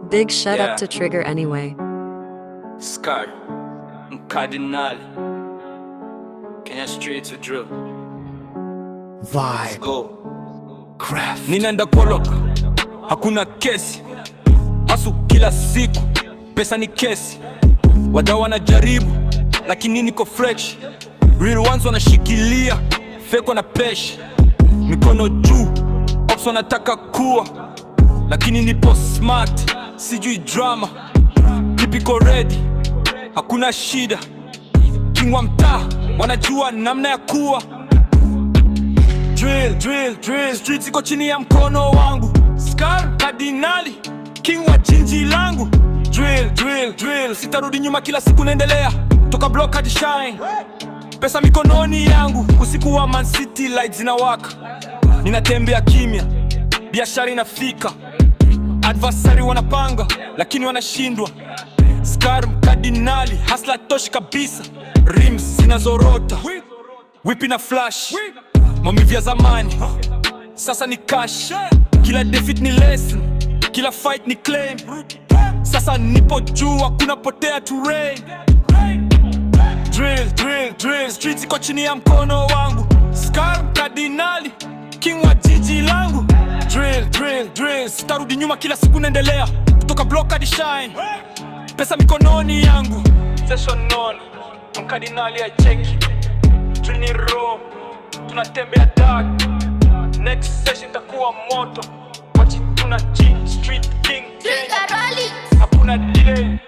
Big shut up to trigger anyway. Scar, Cardinal, Kenya straight to drill. Vibe. Go. Craft. Ninaenda koloka, hakuna kesi. Hasu kila siku, pesa ni kesi. Wadau wanajaribu, lakini niko fresh. Real ones wanashikilia, fake wana pesh. Mikono juu, ops wanataka kuwa, lakini nipo smart, sijui drama. Nipiko ready, hakuna shida. King wa mtaa, wanajua namna ya kuwa. Drill, drill, drill, streets iko chini ya mkono wangu. Scar, Cardinali, king wa jiji langu. Drill, drill, drill, sitarudi nyuma, kila siku naendelea. Toka block hadi shine, pesa mikononi yangu. Usiku wa Man City lights zinawaka, ninatembea kimya, biashara inafika. Adversary wanapanga, lakini wanashindwa. Scar, Cardinali, hustler toshi kabisa. Rims zinazorota, whip na flash. Maumivu ya zamani, sasa ni cash. Kila defeat ni lesson, kila fight ni claim. Sasa nipo juu, hakuna potea to rain. Drill, drill, drill, streets iko chini ya mkono wangu. Scar, Cardinali, king wa jiji langu. Drill, drill, drill, sitarudi nyuma, kila siku naendelea. Kutoka block hadi shine, pesa mikononi yangu. Session on, Cardinali I check. Drill ni raw, tunatembea dark. Next session takuwa moto. Watch it, tuna cheat, street king. Hakuna delay.